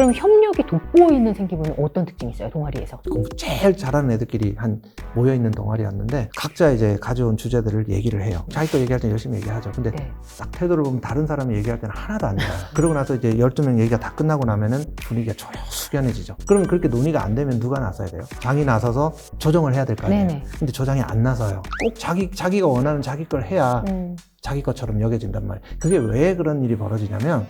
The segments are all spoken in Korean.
그럼 협력이 돋보이는 생기부는 어떤 특징이 있어요, 동아리에서? 공부 제일 잘하는 애들끼리 모여있는 동아리였는데 각자 이제 가져온 주제들을 얘기를 해요. 자기 거 얘기할 때 열심히 얘기하죠. 근데 네. 딱 태도를 보면 다른 사람이 얘기할 때는 하나도 안 나요. 그러고 나서 이제 12명 얘기가 다 끝나고 나면은 분위기가 숙연해지죠. 그러면 그렇게 논의가 안 되면 누가 나서야 돼요? 장이 나서서 조정을 해야 될 거 아니에요. 네네. 근데 조장이 안 나서요. 꼭 자기가 원하는 자기 걸 해야 자기 것처럼 여겨진단 말이에요. 그게 왜 그런 일이 벌어지냐면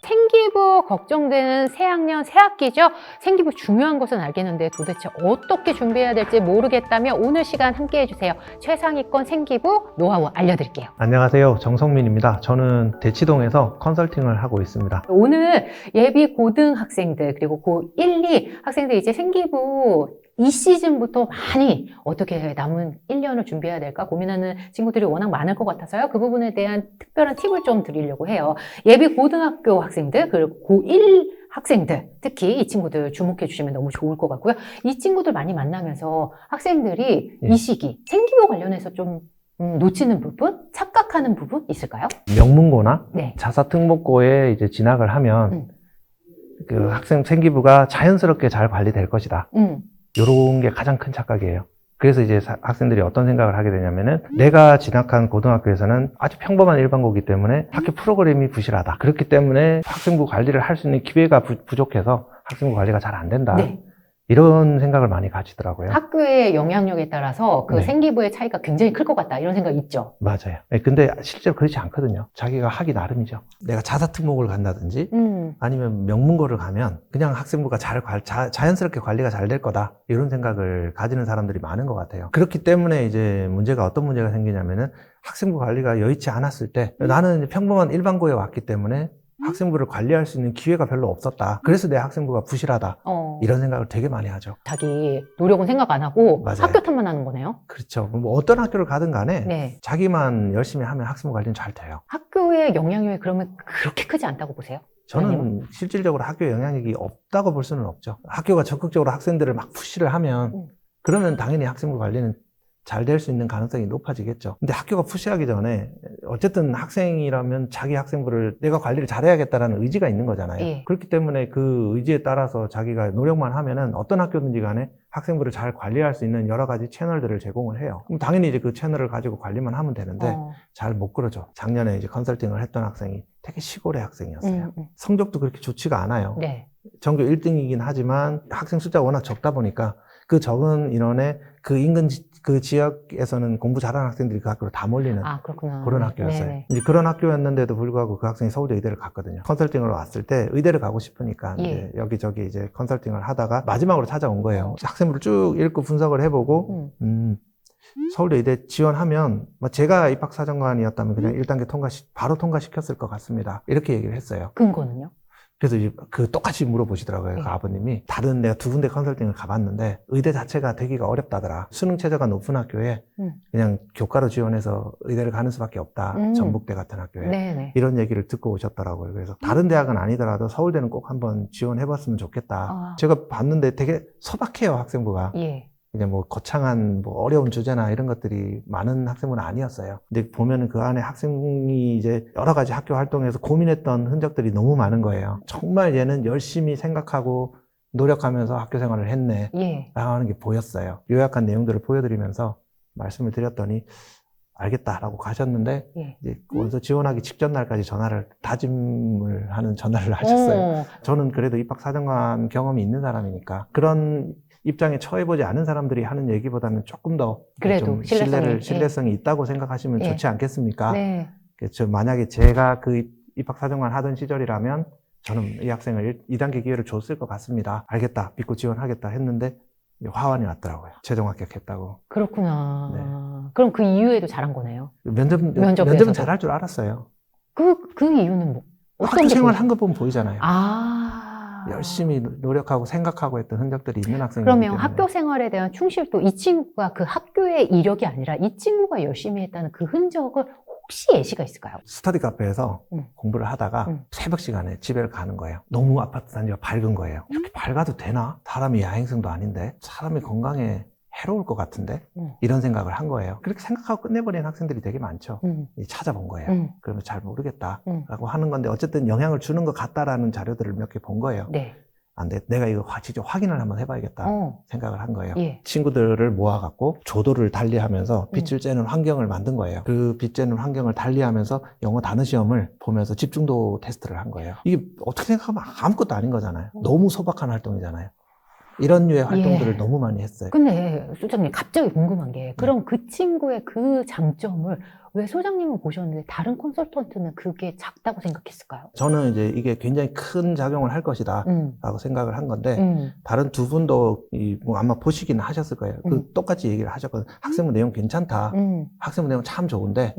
생기부 걱정되는 새학년, 새학기죠? 생기부 중요한 것은 알겠는데 도대체 어떻게 준비해야 될지 모르겠다면 오늘 시간 함께 해주세요. 최상위권 생기부 노하우 알려드릴게요. 안녕하세요. 정성민입니다. 저는 대치동에서 컨설팅을 하고 있습니다. 오늘 예비 고등학생들 그리고 고1, 2 학생들 이제 생기부 이 시즌부터 많이 어떻게 남은 1년을 준비해야 될까 고민하는 친구들이 워낙 많을 것 같아서요. 그 부분에 대한 특별한 팁을 좀 드리려고 해요. 예비 고등학교 학생들 그리고 고1 학생들 특히 이 친구들 주목해 주시면 너무 좋을 것 같고요. 이 친구들 많이 만나면서 학생들이 이 시기 생기부 관련해서 좀 놓치는 부분, 착각하는 부분 있을까요? 명문고나 네. 자사특목고에 이제 진학을 하면 그 학생 생기부가 자연스럽게 잘 관리될 것이다. 이런 게 가장 큰 착각이에요. 그래서 이제 학생들이 어떤 생각을 하게 되냐면은 내가 진학한 고등학교에서는 아주 평범한 일반고이기 때문에 학교 프로그램이 부실하다. 그렇기 때문에 학생부 관리를 할 수 있는 기회가 부족해서 학생부 관리가 잘 안 된다. 네. 이런 생각을 많이 가지더라고요. 학교의 영향력에 따라서 그 네. 생기부의 차이가 굉장히 클 것 같다 이런 생각 있죠? 맞아요. 근데 실제로 그렇지 않거든요. 자기가 하기 나름이죠. 내가 자사특목을 간다든지 아니면 명문고를 가면 그냥 학생부가 자연스럽게 관리가 잘 될 거다 이런 생각을 가지는 사람들이 많은 것 같아요. 그렇기 때문에 이제 어떤 문제가 생기냐면은 학생부 관리가 여의치 않았을 때 나는 평범한 일반고에 왔기 때문에 학생부를 관리할 수 있는 기회가 별로 없었다. 그래서 내 학생부가 부실하다. 이런 생각을 되게 많이 하죠. 자기 노력은 생각 안 하고 맞아요. 학교 탓만 하는 거네요? 그렇죠. 뭐 어떤 학교를 가든 간에 네. 자기만 열심히 하면 학생부 관리는 잘 돼요. 학교의 영향력이 그러면 그렇게 크지 않다고 보세요? 저는 아니요? 실질적으로 학교에 영향력이 없다고 볼 수는 없죠. 학교가 적극적으로 학생들을 막 푸시를 하면 그러면 당연히 학생부 관리는 잘 될 수 있는 가능성이 높아지겠죠. 근데 학교가 푸시하기 전에 어쨌든 학생이라면 자기 학생부를 내가 관리를 잘해야겠다라는 의지가 있는 거잖아요. 예. 그렇기 때문에 그 의지에 따라서 자기가 노력만 하면은 어떤 학교든지 간에 학생부를 잘 관리할 수 있는 여러 가지 채널들을 제공을 해요. 그럼 당연히 이제 그 채널을 가지고 관리만 하면 되는데 잘 못 그러죠. 작년에 이제 컨설팅을 했던 학생이 되게 시골의 학생이었어요. 성적도 그렇게 좋지가 않아요. 네. 전교 1등이긴 하지만 학생 숫자가 워낙 적다 보니까 그 적은 인원에 그 인근 그 지역에서는 공부 잘하는 학생들이 그 학교로 다 몰리는 그렇구나. 그런 학교였어요. 네네. 이제 그런 학교였는데도 불구하고 그 학생이 서울대 의대를 갔거든요. 컨설팅으로 왔을 때 의대를 가고 싶으니까 예. 이제 여기저기 이제 컨설팅을 하다가 마지막으로 찾아온 거예요. 학생부를 쭉 읽고 분석을 해보고 서울대 의대 지원하면 제가 입학사정관이었다면 그냥 1단계 바로 통과시켰을 것 같습니다. 이렇게 얘기를 했어요. 근거는요? 그래서 이제 똑같이 물어보시더라고요. 그 아버님이. 다른 내가 2군데 컨설팅을 가봤는데 의대 자체가 되기가 어렵다더라. 수능 최저가 높은 학교에 그냥 교과로 지원해서 의대를 가는 수밖에 없다. 전북대 같은 학교에. 네네. 이런 얘기를 듣고 오셨더라고요. 그래서 다른 대학은 아니더라도 서울대는 꼭 한번 지원해봤으면 좋겠다. 제가 봤는데 되게 소박해요, 학생부가. 예. 그냥 거창한 어려운 주제나 이런 것들이 많은 학생부는 아니었어요. 근데 보면은 그 안에 학생이 이제 여러 가지 학교 활동에서 고민했던 흔적들이 너무 많은 거예요. 정말 얘는 열심히 생각하고 노력하면서 학교 생활을 했네. 예. 라고 하는 게 보였어요. 요약한 내용들을 보여드리면서 말씀을 드렸더니 알겠다라고 가셨는데 이제 원서 지원하기 직전 날까지 다짐을 하는 전화를 하셨어요. 저는 그래도 입학사정관 경험이 있는 사람이니까 그런 입장에 처해보지 않은 사람들이 하는 얘기보다는 조금 더 그래도 좀 신뢰성이 있다고 생각하시면 좋지 않겠습니까? 네. 만약에 제가 그 입학사정관 하던 시절이라면 저는 이 학생을 2단계 기회를 줬을 것 같습니다. 알겠다, 믿고 지원하겠다 했는데 화환이 왔더라고요. 최종 합격했다고. 그렇구나. 네. 그럼 그 이후에도 잘한 거네요. 면접은 잘할 줄 알았어요. 그 이유는 뭐? 학교 생활 한 거 보면 보이잖아요. 열심히 노력하고 생각하고 했던 흔적들이 있는 학생이기 때문에. 그러면 학교 생활에 대한 충실도 이 친구가 그 학교의 이력이 아니라 이 친구가 열심히 했다는 그 흔적을 혹시 예시가 있을까요? 스터디 카페에서 공부를 하다가 새벽 시간에 집에 가는 거예요. 너무 아파트 단지가 밝은 거예요. 이렇게 밝아도 되나? 사람이 야행성도 아닌데 사람이 건강에 해로울 것 같은데 이런 생각을 한 거예요. 그렇게 생각하고 끝내버린 학생들이 되게 많죠. 찾아본 거예요. 그러면 잘 모르겠다라고 하는 건데 어쨌든 영향을 주는 것 같다라는 자료들을 몇 개 본 거예요. 네. 안 돼. 내가 이거 직접 확인을 한번 해봐야겠다 생각을 한 거예요. 예. 친구들을 모아갖고 조도를 달리하면서 빛을 쬐는 환경을 만든 거예요. 그 빛 쬐는 환경을 달리하면서 영어 단어 시험을 보면서 집중도 테스트를 한 거예요. 이게 어떻게 생각하면 아무것도 아닌 거잖아요. 너무 소박한 활동이잖아요. 이런 류의 활동들을 너무 많이 했어요. 근데 소장님 갑자기 궁금한 게 그럼 그 친구의 그 장점을 왜 소장님은 보셨는데 다른 컨설턴트는 그게 작다고 생각했을까요? 저는 이제 이게 굉장히 큰 작용을 할 것이다 라고 생각을 한 건데 다른 두 분도 뭐 아마 보시기는 하셨을 거예요. 그 똑같이 얘기를 하셨거든요. 학생부 내용 괜찮다. 학생부 내용 참 좋은데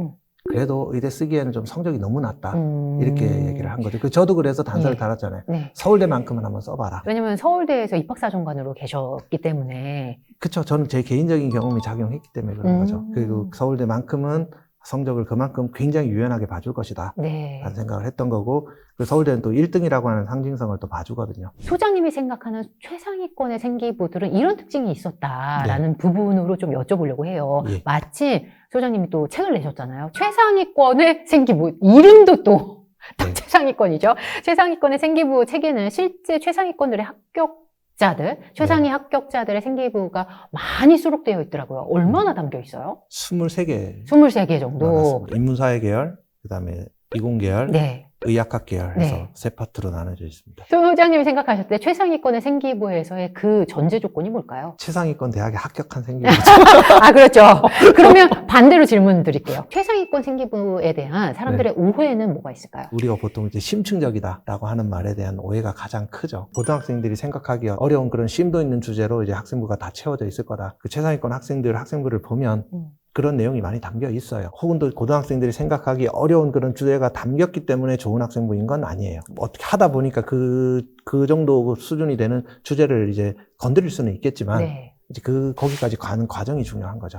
그래도 의대 쓰기에는 좀 성적이 너무 낮다. 이렇게 얘기를 한 거죠. 저도 그래서 단서를 달았잖아요. 네. 서울대만큼은 한번 써봐라. 왜냐면 서울대에서 입학사정관으로 계셨기 때문에. 그쵸. 저는 제 개인적인 경험이 작용했기 때문에 그런 거죠. 그리고 서울대만큼은 성적을 그만큼 굉장히 유연하게 봐줄 것이다. 네. 라는 생각을 했던 거고, 그 서울대는 또 1등이라고 하는 상징성을 또 봐주거든요. 소장님이 생각하는 최상위권의 생기부들은 이런 특징이 있었다라는 부분으로 좀 여쭤보려고 해요. 예. 마침 소장님이 또 책을 내셨잖아요. 최상위권의 생기부, 이름도 또 딱 최상위권이죠. 최상위권의 생기부 책에는 실제 최상위권들의 최상위 합격자들의 생기부가 많이 수록되어 있더라고요. 얼마나 담겨 있어요? 23개. 23개 정도. 나눴습니다. 인문사회 계열, 그 다음에 이공 계열, 네. 의학학 계열 해서 네. 세 파트로 나눠져 있습니다. 소장님이 생각하실 때 최상위권의 생기부에서의 그 전제 조건이 뭘까요? 최상위권 대학에 합격한 생기부죠. 아, 그렇죠. 그러면 반대로 질문 드릴게요. 최상위권 생기부에 대한 사람들의 오해는 뭐가 있을까요? 우리가 보통 이제 심층적이다라고 하는 말에 대한 오해가 가장 크죠. 고등학생들이 생각하기에 어려운 그런 심도 있는 주제로 이제 학생부가 다 채워져 있을 거다. 그 최상위권 학생부를 보면 그런 내용이 많이 담겨 있어요. 혹은 또 고등학생들이 생각하기 어려운 그런 주제가 담겼기 때문에 좋은 학생부인 건 아니에요. 어떻게 하다 보니까 그 정도 수준이 되는 주제를 이제 건드릴 수는 있겠지만 이제 거기까지 가는 과정이 중요한 거죠.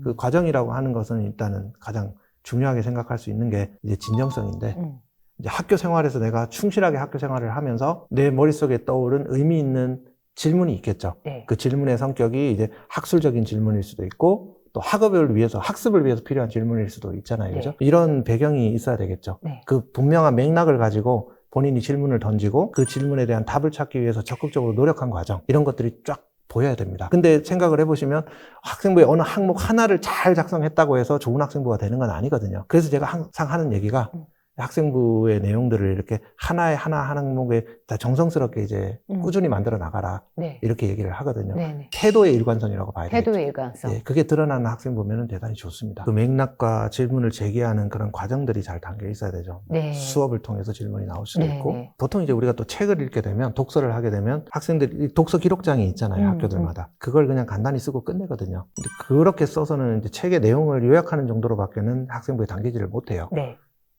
그 과정이라고 하는 것은 일단은 가장 중요하게 생각할 수 있는 게 이제 진정성인데 이제 학교 생활에서 내가 충실하게 학교 생활을 하면서 내 머릿속에 떠오른 의미 있는 질문이 있겠죠. 그 질문의 성격이 이제 학술적인 질문일 수도 있고 또 학업을 위해서, 학습을 위해서 필요한 질문일 수도 있잖아요. 그죠? 이런 배경이 있어야 되겠죠. 그 분명한 맥락을 가지고 본인이 질문을 던지고 그 질문에 대한 답을 찾기 위해서 적극적으로 노력한 과정, 이런 것들이 쫙 보여야 됩니다. 근데 생각을 해보시면 학생부의 어느 항목 하나를 잘 작성했다고 해서 좋은 학생부가 되는 건 아니거든요. 그래서 제가 항상 하는 얘기가 학생부의 내용들을 이렇게 하나의 한 항목에 다 정성스럽게 이제 꾸준히 만들어 나가라. 이렇게 얘기를 하거든요. 태도의 일관성이라고 봐야 되겠죠. 태도의 일관성. 그게 드러나는 학생 보면은 대단히 좋습니다. 그 맥락과 질문을 제기하는 그런 과정들이 잘 담겨 있어야 되죠. 수업을 통해서 질문이 나올 수도 있고. 보통 이제 우리가 또 책을 읽게 되면, 독서를 하게 되면 학생들이 독서 기록장이 있잖아요. 학교들마다. 그걸 그냥 간단히 쓰고 끝내거든요. 근데 그렇게 써서는 이제 책의 내용을 요약하는 정도로밖에는 학생부에 담기지를 못해요.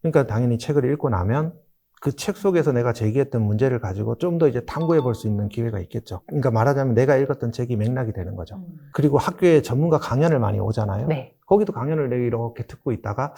그러니까 당연히 책을 읽고 나면 그 책 속에서 내가 제기했던 문제를 가지고 좀 더 이제 탐구해 볼 수 있는 기회가 있겠죠. 그러니까 말하자면 내가 읽었던 책이 맥락이 되는 거죠. 그리고 학교에 전문가 강연을 많이 오잖아요. 거기도 강연을 내가 이렇게 듣고 있다가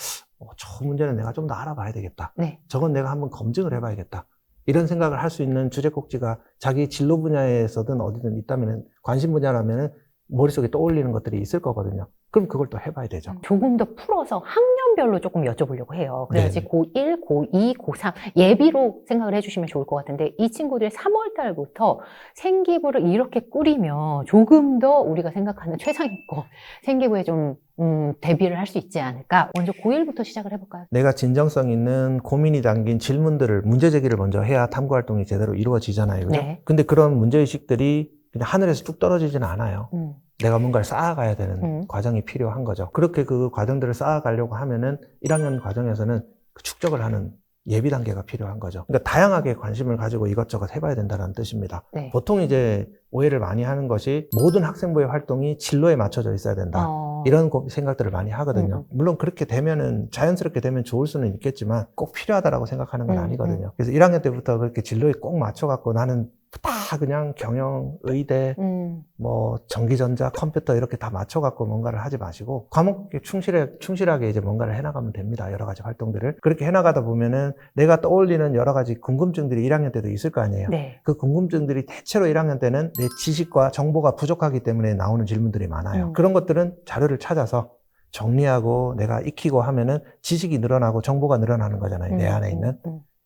저 문제는 내가 좀 더 알아봐야 되겠다. 저건 내가 한번 검증을 해봐야겠다. 이런 생각을 할 수 있는 주제 꼭지가 자기 진로 분야에서든 어디든 있다면, 관심 분야라면 머릿속에 떠올리는 것들이 있을 거거든요. 그럼 그걸 또 해봐야 되죠. 조금 더 풀어서 학년별로 조금 여쭤보려고 해요. 그래야지 고1, 고2, 고3 예비로 생각을 해주시면 좋을 것 같은데, 이 친구들이 3월 달부터 생기부를 이렇게 꾸리면 조금 더 우리가 생각하는 최상위권 생기부에 좀 대비를 할 수 있지 않을까? 먼저 고1부터 시작을 해볼까요? 내가 진정성 있는 고민이 담긴 질문들을, 문제 제기를 먼저 해야 탐구 활동이 제대로 이루어지잖아요. 그죠? 근데 그런 문제의식들이 그냥 하늘에서 뚝 떨어지지는 않아요. 내가 뭔가를 쌓아가야 되는 과정이 필요한 거죠. 그렇게 그 과정들을 쌓아가려고 하면은 1학년 과정에서는 그 축적을 하는 예비 단계가 필요한 거죠. 그러니까 다양하게 관심을 가지고 이것저것 해봐야 된다는 뜻입니다. 보통 이제 오해를 많이 하는 것이 모든 학생부의 활동이 진로에 맞춰져 있어야 된다. 이런 생각들을 많이 하거든요. 물론 그렇게 되면은, 자연스럽게 되면 좋을 수는 있겠지만 꼭 필요하다라고 생각하는 건 아니거든요. 그래서 1학년 때부터 그렇게 진로에 꼭 맞춰갖고 나는 다 그냥 경영, 의대, 뭐 전기전자, 컴퓨터 이렇게 다 맞춰갖고 뭔가를 하지 마시고 과목에 충실하게 이제 뭔가를 해나가면 됩니다. 여러 가지 활동들을. 그렇게 해나가다 보면은 내가 떠올리는 여러 가지 궁금증들이 1학년 때도 있을 거 아니에요. 네. 그 궁금증들이 대체로 1학년 때는 내 지식과 정보가 부족하기 때문에 나오는 질문들이 많아요. 그런 것들은 자료를 찾아서 정리하고 내가 익히고 하면은 지식이 늘어나고 정보가 늘어나는 거잖아요. 내 안에 있는.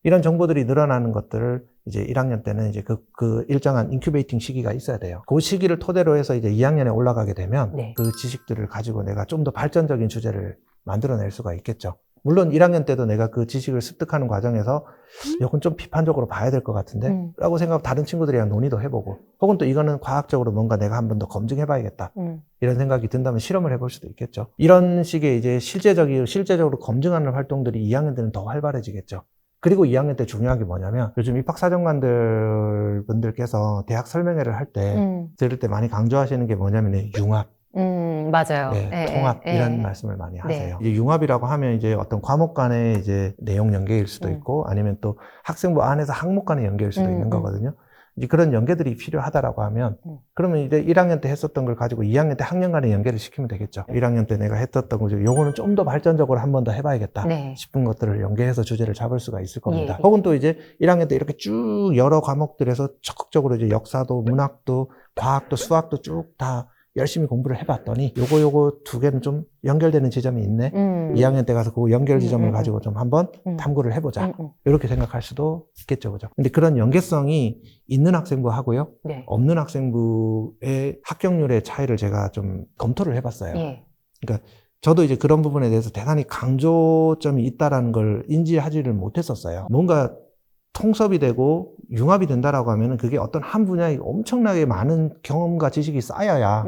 이런 정보들이 늘어나는 것들을 이제 1학년 때는 이제 그 일정한 인큐베이팅 시기가 있어야 돼요. 그 시기를 토대로 해서 이제 2학년에 올라가게 되면 네. 그 지식들을 가지고 내가 좀 더 발전적인 주제를 만들어낼 수가 있겠죠. 물론 1학년 때도 내가 그 지식을 습득하는 과정에서 이건 좀 비판적으로 봐야 될 것 같은데 라고 생각하고 다른 친구들이랑 논의도 해보고 혹은 또 이거는 과학적으로 뭔가 내가 한 번 더 검증해봐야겠다 이런 생각이 든다면 실험을 해볼 수도 있겠죠. 이런 식의 이제 실제적으로 검증하는 활동들이 2학년 때는 더 활발해지겠죠. 그리고 2학년 때 중요한 게 뭐냐면 요즘 입학사정관들 분들께서 대학 설명회를 할 때 들을 때 많이 강조하시는 게 뭐냐면 융합. 맞아요. 네, 통합 이런 말씀을 많이 하세요. 이제 융합이라고 하면 이제 어떤 과목 간의 이제 내용 연계일 수도 있고 아니면 또 학생부 안에서 학목 간의 연계일 수도 있는 거거든요. 이제 그런 연계들이 필요하다라고 하면 그러면 이제 1학년 때 했었던 걸 가지고 2학년 때 학년 간의 연계를 시키면 되겠죠. 1학년 때 내가 했었던 거죠. 요거는 좀 더 발전적으로 한 번 더 해봐야겠다 싶은 것들을 연계해서 주제를 잡을 수가 있을 겁니다. 혹은 또 이제 1학년 때 이렇게 쭉 여러 과목들에서 적극적으로 이제 역사도 문학도 과학도 수학도 쭉 다 열심히 공부를 해봤더니 요거 두 개는 좀 연결되는 지점이 있네. 2학년 때 가서 그 연결 지점을 가지고 좀 한번 탐구를 해보자. 이렇게 생각할 수도 있겠죠, 그죠? 근데 그런 연계성이 있는 학생부 하고요, 없는 학생부의 합격률의 차이를 제가 좀 검토를 해봤어요. 그러니까 저도 이제 그런 부분에 대해서 대단히 강조점이 있다라는 걸 인지하지를 못했었어요. 뭔가 통섭이 되고 융합이 된다라고 하면은 그게 어떤 한 분야에 엄청나게 많은 경험과 지식이 쌓여야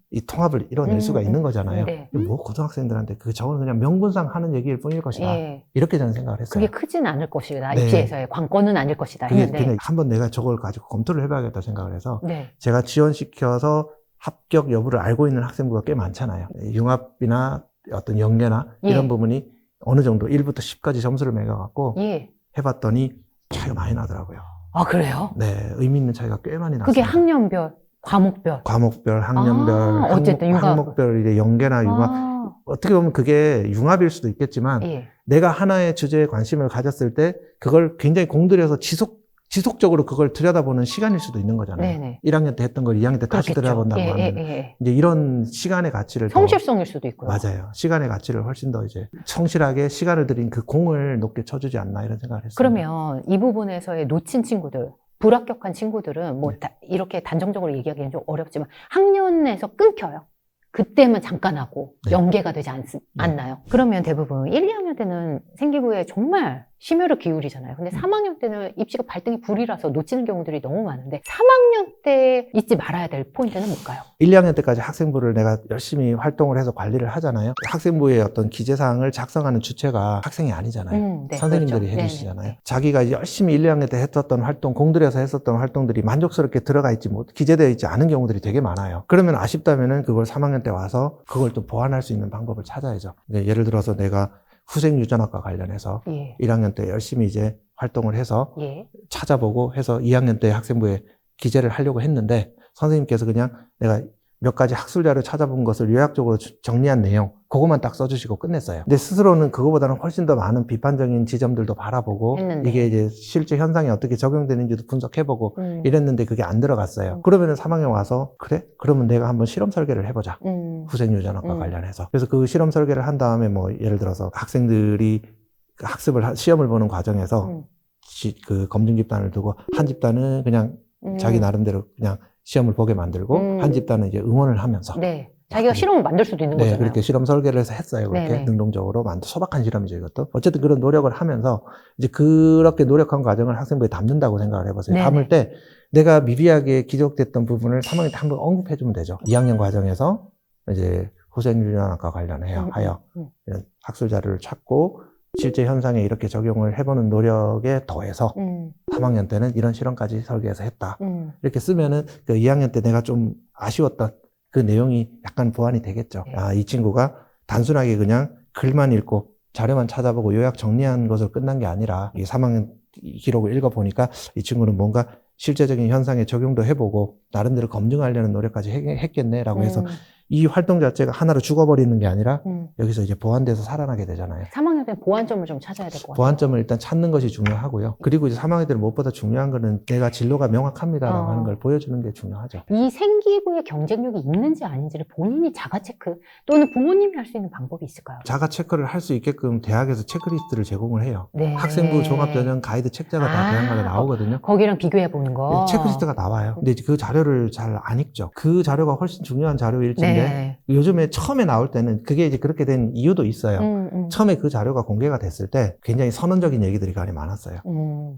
이 통합을 이뤄낼 수가 있는 거잖아요. 뭐 고등학생들한테 저건 그냥 명분상 하는 얘기일 뿐일 것이다. 이렇게 저는 생각을 했어요. 그게 크진 않을 것이다. 입시에서의 관건은 아닐 것이다. 그냥 한번 내가 저걸 가지고 검토를 해봐야겠다 생각을 해서 제가 지원시켜서 합격 여부를 알고 있는 학생부가 꽤 많잖아요. 융합이나 어떤 연계나 이런 부분이 어느 정도 1부터 10까지 점수를 매겨갖고 해봤더니 차이가 많이 나더라고요. 아, 그래요? 네, 의미 있는 차이가 꽤 많이 났어요. 그게 학년별, 과목별, 학년별, 어쨌든 항목별 이제 연계나 융합. 어떻게 보면 그게 융합일 수도 있겠지만 내가 하나의 주제에 관심을 가졌을 때 그걸 굉장히 공들여서 지속적으로 그걸 들여다보는 시간일 수도 있는 거잖아요. 1학년 때 했던 걸 2학년 때 다시 들여다본다고 하면 이제 이런 시간의 가치를 성실성일 수도 있고요. 맞아요. 시간의 가치를 훨씬 더 이제 성실하게 시간을 들인 그 공을 높게 쳐주지 않나 이런 생각을 했어요. 그러면 이 부분에서의 놓친 친구들, 불합격한 친구들은 뭐 이렇게 단정적으로 얘기하기는 좀 어렵지만 학년에서 끊겨요. 그때만 잠깐 하고 연계가 되지 않나요? 그러면 대부분 1, 2학년 때는 생기부에 정말 심혈을 기울이잖아요. 근데 3학년 때는 입시가 발등이 불이라서 놓치는 경우들이 너무 많은데 3학년 때 잊지 말아야 될 포인트는 뭘까요? 1, 2학년 때까지 학생부를 내가 열심히 활동을 해서 관리를 하잖아요. 학생부의 어떤 기재사항을 작성하는 주체가 학생이 아니잖아요. 선생님들이 해주시잖아요. 자기가 열심히 1, 2학년 때 했었던 활동, 공들여서 했었던 활동들이 만족스럽게 들어가 있지 기재되어 있지 않은 경우들이 되게 많아요. 그러면 아쉽다면은 그걸 3학년 때 와서 그걸 또 보완할 수 있는 방법을 찾아야죠. 예를 들어서 내가 후생유전학과 관련해서 1학년 때 열심히 이제 활동을 해서 찾아보고 해서 2학년 때 학생부에 기재를 하려고 했는데 선생님께서 그냥 내가 몇 가지 학술자를 찾아본 것을 요약적으로 정리한 내용 그것만 딱 써주시고 끝냈어요. 근데 스스로는 그거보다는 훨씬 더 많은 비판적인 지점들도 바라보고 이게 이제 실제 현상에 어떻게 적용되는지도 분석해보고 이랬는데 그게 안 들어갔어요. 그러면은 3학년 와서 그래? 그러면 내가 한번 실험 설계를 해보자. 후생유전학과 관련해서. 그래서 그 실험 설계를 한 다음에 뭐 예를 들어서 학생들이 시험을 보는 과정에서 그 검증 집단을 두고 한 집단은 그냥 자기 나름대로 그냥 시험을 보게 만들고 한 집단은 이제 응원을 하면서 자기가 실험을 만들 수도 있는 거잖아요. 그렇게 실험 설계를 해서 했어요. 그렇게 능동적으로 소박한 실험이죠, 이것도. 어쨌든 그런 노력을 하면서 이제 그렇게 노력한 과정을 학생부에 담는다고 생각을 해보세요. 담을 때 내가 미비하게 기록됐던 부분을 3학년 때 한번 언급해주면 되죠. 2학년 과정에서 이제 후생유전학과 관련하여 이런 학술 자료를 찾고 실제 현상에 이렇게 적용을 해보는 노력에 더해서 3학년 때는 이런 실험까지 설계해서 했다. 이렇게 쓰면은 그 2학년 때 내가 좀 아쉬웠던 그 내용이 약간 보완이 되겠죠. 아, 이 친구가 단순하게 그냥 글만 읽고 자료만 찾아보고 요약 정리한 것으로 끝난 게 아니라 이 3학년 기록을 읽어보니까 이 친구는 뭔가 실제적인 현상에 적용도 해보고 나름대로 검증하려는 노력까지 했겠네라고 해서 이 활동 자체가 하나로 죽어버리는 게 아니라 여기서 이제 보완돼서 살아나게 되잖아요. 3학년 때는 보완점을 좀 찾아야 될 것 같아요. 보완점을 일단 찾는 것이 중요하고요. 그리고 이제 3학년 때는 무엇보다 중요한 거는 내가 진로가 명확합니다라고 하는 걸 보여주는 게 중요하죠. 이 생기부의 경쟁력이 있는지 아닌지를 본인이 자가 체크 또는 부모님이 할 수 있는 방법이 있을까요? 자가 체크를 할 수 있게끔 대학에서 체크리스트를 제공을 해요. 네. 학생부 종합전형 가이드 책자가 다 대학마다 나오거든요. 거기랑 비교해 보는 거. 체크리스트가 나와요. 근데 이제 그 자료를 잘 안 읽죠. 그 자료가 훨씬 중요한 자료일진데 네. 요즘에 처음에 나올 때는 그게 이제 그렇게 된 이유도 있어요. 처음에 그 자료가 공개가 됐을 때 굉장히 선언적인 얘기들이 많이 많았어요.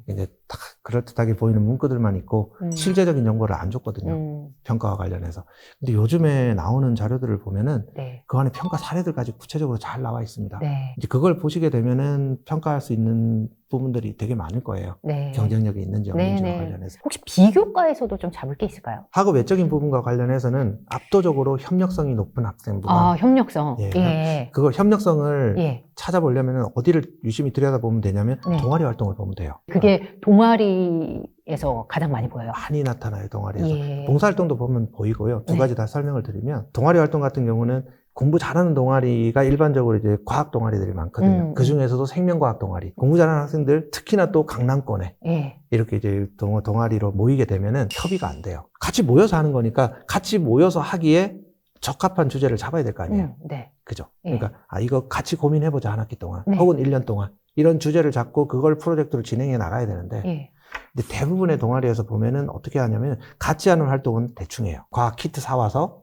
이제 딱 그럴듯하게 보이는 문구들만 있고 실제적인 정보를 안 줬거든요. 평가와 관련해서. 근데 요즘에 나오는 자료들을 보면은 네. 그 안에 평가 사례들까지 구체적으로 잘 나와 있습니다. 네. 이제 그걸 보시게 되면은 평가할 수 있는 부분들이 되게 많을 거예요. 네. 경쟁력이 있는지 없는지와 관련해서. 혹시 비교과에서도 좀 잡을 게 있을까요? 학업 외적인 부분과 관련해서는 압도적으로 협력성이 높은 학생부가 협력성. 예. 예. 그걸 협력성을 예. 찾아보려면 어디를 유심히 들여다보면 되냐면 네. 동아리 활동을 보면 돼요. 그게 동아리에서 가장 많이 보여요. 많이 나타나요, 동아리에서. 예. 봉사활동도 보면 보이고요. 두 네. 가지 다 설명을 드리면 동아리 활동 같은 경우는 공부 잘하는 동아리가 일반적으로 이제 과학 동아리들이 많거든요. 그 중에서도 생명과학 동아리. 공부 잘하는 학생들, 특히나 또 강남권에 예. 이렇게 이제 동아리로 모이게 되면은 협의가 안 돼요. 같이 모여서 하는 거니까 같이 모여서 하기에 적합한 주제를 잡아야 될 거 아니에요. 네. 그죠? 예. 그러니까, 이거 같이 고민해보자, 한 학기 동안. 네. 혹은 1년 동안. 이런 주제를 잡고 그걸 프로젝트로 진행해 나가야 되는데, 예. 근데 대부분의 동아리에서 보면은 어떻게 하냐면, 같이 하는 활동은 대충 해요. 과학 키트 사와서,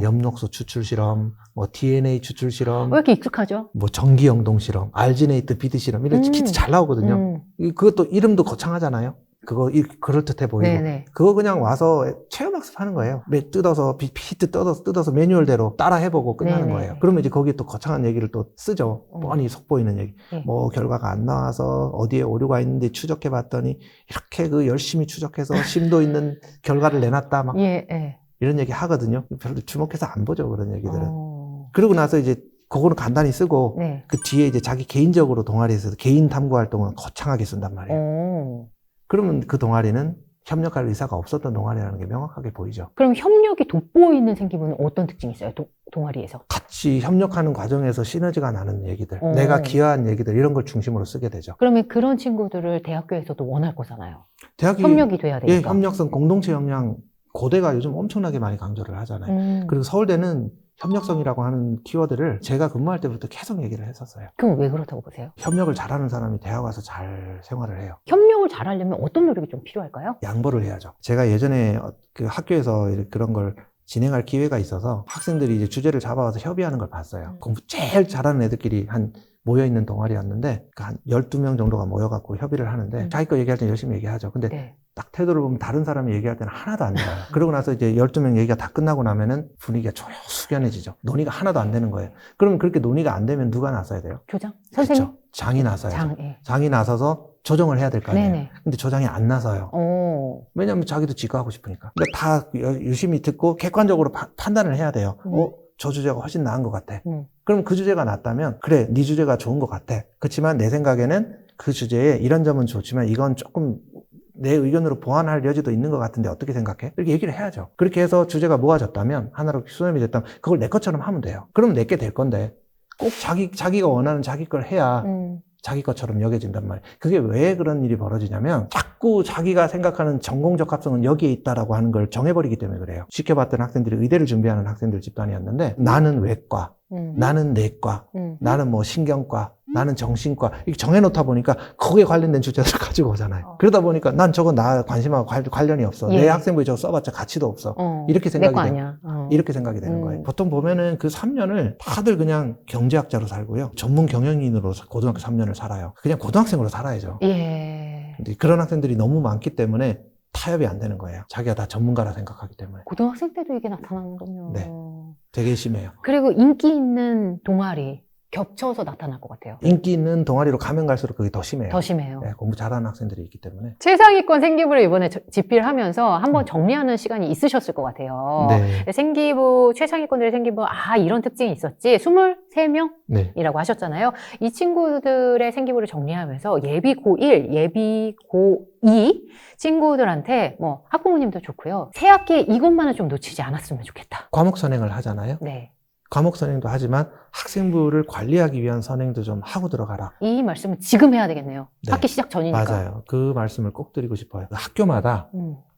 엽록소 추출 실험, 뭐 DNA 추출 실험, 왜 이렇게 익숙하죠? 뭐 전기 영동 실험, 알지네이트 비드 실험, 이런 키트 잘 나오거든요. 그것도 이름도 거창하잖아요. 그거 그럴듯해 보이고. 네네. 그거 그냥 와서 체험학습 하는 거예요. 뜯어서 피트 뜯어서 매뉴얼대로 따라 해보고 끝나는 네네. 거예요. 그러면 이제 거기에 또 거창한 얘기를 또 쓰죠. 뻔히 속보이는 얘기. 네. 뭐 결과가 안 나와서 어디에 오류가 있는데 추적해 봤더니 이렇게 그 열심히 추적해서 심도 있는 결과를 내놨다 막 예, 예. 이런 얘기 하거든요. 별로 주목해서 안 보죠, 그런 얘기들은. 그러고 나서 이제 그거는 간단히 쓰고 네. 그 뒤에 이제 자기 개인적으로 동아리에서 개인 탐구 활동은 거창하게 쓴단 말이에요. 그러면 그 동아리는 협력할 의사가 없었던 동아리라는 게 명확하게 보이죠. 그럼 협력이 돋보이는 생기부는 어떤 특징이 있어요? 동아리에서? 같이 협력하는 과정에서 시너지가 나는 얘기들, 내가 기여한 얘기들 이런 걸 중심으로 쓰게 되죠. 그러면 그런 친구들을 대학교에서도 원할 거잖아요. 대학이 협력이 돼야 되니까. 예, 협력성, 공동체 역량, 고대가 요즘 엄청나게 많이 강조를 하잖아요. 그리고 서울대는 협력성이라고 하는 키워드를 제가 근무할 때부터 계속 얘기를 했었어요. 그럼 왜 그렇다고 보세요? 협력을 잘하는 사람이 대학 와서 잘 생활을 해요. 협력을 잘하려면 어떤 노력이 좀 필요할까요? 양보를 해야죠. 제가 예전에 그 학교에서 그런 걸 진행할 기회가 있어서 학생들이 이제 주제를 잡아와서 협의하는 걸 봤어요. 공부 제일 잘하는 애들끼리 모여있는 동아리였는데 한 12명 정도가 모여갖고 협의를 하는데 자기 거 얘기할 때 열심히 얘기하죠. 근데 네. 딱 태도를 보면 다른 사람이 얘기할 때는 하나도 안 나와요. 그러고 나서 이제 12명 얘기가 다 끝나고 나면은 분위기가 숙연해지죠. 논의가 하나도 안 되는 거예요. 그러면 그렇게 논의가 안 되면 누가 나서야 돼요? 교장? 선생님? 그렇죠. 장이 나서야죠. 예. 장이 나서서 조정을 해야 될 거 아니에요. 네네. 근데 조장이 안 나서요. 왜냐하면 자기도 지가 하고 싶으니까. 그러니까 다 유심히 듣고 객관적으로 판단을 해야 돼요. 저 주제가 훨씬 나은 것 같아. 그럼 그 주제가 낫다면 그래, 네 주제가 좋은 것 같아. 그렇지만 내 생각에는 그 주제에 이런 점은 좋지만 이건 조금 내 의견으로 보완할 여지도 있는 것 같은데 어떻게 생각해? 이렇게 얘기를 해야죠. 그렇게 해서 주제가 모아졌다면, 하나로 수렴이 됐다면 그걸 내 것처럼 하면 돼요. 그러면 내게 될 건데 꼭 자기가 원하는 자기 걸 해야 자기 것처럼 여겨진단 말이에요. 그게 왜 그런 일이 벌어지냐면 자꾸 자기가 생각하는 전공 적합성은 여기에 있다라고 하는 걸 정해버리기 때문에 그래요. 지켜봤던 학생들이 의대를 준비하는 학생들 집단이었는데 나는 외과, 나는 내과, 나는 뭐 신경과, 나는 정신과 이렇게 정해놓다 보니까 거기에 관련된 주제를 가지고 오잖아요. 그러다 보니까 난 저거 나 관심하고 관련이 없어. 예. 내 학생부에 저거 써봤자 가치도 없어. 이렇게 생각이 아니야. 이렇게 생각이 되는 거예요. 보통 보면은 그 3년을 다들 그냥 경제학자로 살고요. 전문 경영인으로 고등학교 3년을 살아요. 그냥 고등학생으로 살아야죠. 예. 근데 그런 학생들이 너무 많기 때문에 타협이 안 되는 거예요. 자기가 다 전문가라 생각하기 때문에. 고등학생 때도 이게 나타나는군요. 네. 되게 심해요. 그리고 인기 있는 동아리, 겹쳐서 나타날 것 같아요. 인기 있는 동아리로 가면 갈수록 그게 더 심해요. 더 심해요. 네, 공부 잘하는 학생들이 있기 때문에. 최상위권 생기부를 이번에 집필을 하면서 한번 정리하는 시간이 있으셨을 것 같아요. 네. 생기부, 최상위권들의 생기부, 이런 특징이 있었지. 23명이라고 네. 하셨잖아요. 이 친구들의 생기부를 정리하면서 예비 고1, 예비 고2 친구들한테 뭐 학부모님도 좋고요. 새 학기에 이것만은 좀 놓치지 않았으면 좋겠다. 과목 선행을 하잖아요. 네. 과목 선행도 하지만 학생부를 관리하기 위한 선행도 좀 하고 들어가라. 이 말씀은 지금 해야 되겠네요. 네. 학기 시작 전이니까. 맞아요. 그 말씀을 꼭 드리고 싶어요. 학교마다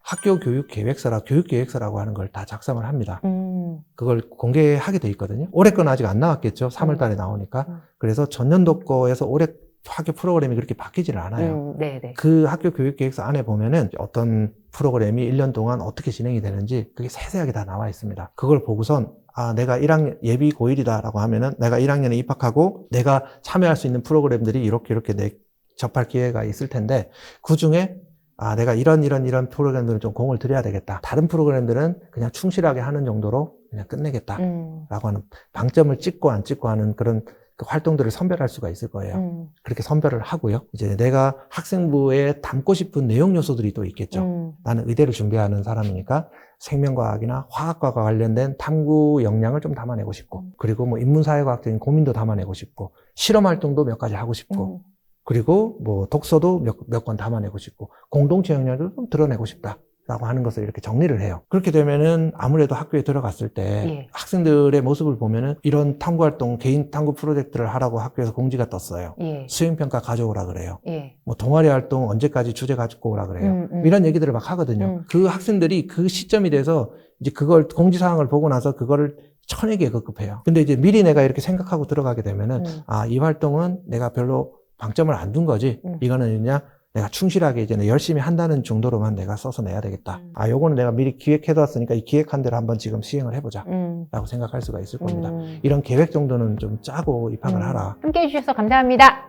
학교 교육 계획서라 교육 계획서라고 하는 걸 다 작성을 합니다. 그걸 공개하게 돼 있거든요. 올해 건 아직 안 나왔겠죠. 3월 달에 나오니까. 그래서 전년도 거에서 올해 학교 프로그램이 그렇게 바뀌지를 않아요. 네네. 그 학교 교육 계획서 안에 보면은 어떤 프로그램이 1년 동안 어떻게 진행이 되는지 그게 세세하게 다 나와 있습니다. 그걸 보고선 내가 1학년 예비 고1이다라고 하면은 내가 1학년에 입학하고 내가 참여할 수 있는 프로그램들이 이렇게 접할 기회가 있을 텐데 그 중에 내가 이런 프로그램들은 좀 공을 들여야 되겠다. 다른 프로그램들은 그냥 충실하게 하는 정도로 그냥 끝내겠다라고 하는 방점을 찍고 안 찍고 하는 그런 그 활동들을 선별할 수가 있을 거예요. 그렇게 선별을 하고요. 이제 내가 학생부에 담고 싶은 내용 요소들이 또 있겠죠. 나는 의대를 준비하는 사람이니까 생명과학이나 화학과가 관련된 탐구 역량을 좀 담아내고 싶고, 그리고 뭐 인문사회과학적인 고민도 담아내고 싶고, 실험 활동도 몇 가지 하고 싶고, 그리고 뭐 독서도 몇 권 담아내고 싶고, 공동체 역량을 좀 드러내고 싶다. 라고 하는 것을 이렇게 정리를 해요. 그렇게 되면은 아무래도 학교에 들어갔을 때 학생들의 모습을 보면은 이런 탐구 활동, 개인 탐구 프로젝트를 하라고 학교에서 공지가 떴어요. 수행평가 가져오라 그래요. 뭐 동아리 활동 언제까지 주제 가지고 오라 그래요. 이런 얘기들을 막 하거든요. 그 학생들이 그 시점이 돼서 이제 그걸 공지사항을 보고 나서 그거를 쳐내기에 급급해요. 근데 이제 미리 내가 이렇게 생각하고 들어가게 되면은 이 활동은 내가 별로 방점을 안 둔 거지. 이거는 그냥 내가 충실하게 이제 열심히 한다는 정도로만 내가 써서 내야 되겠다. 요거는 내가 미리 기획해뒀으니까 이 기획한 대로 한번 지금 시행을 해보자. 라고 생각할 수가 있을 겁니다. 이런 계획 정도는 좀 짜고 입학을 하라. 함께 해주셔서 감사합니다.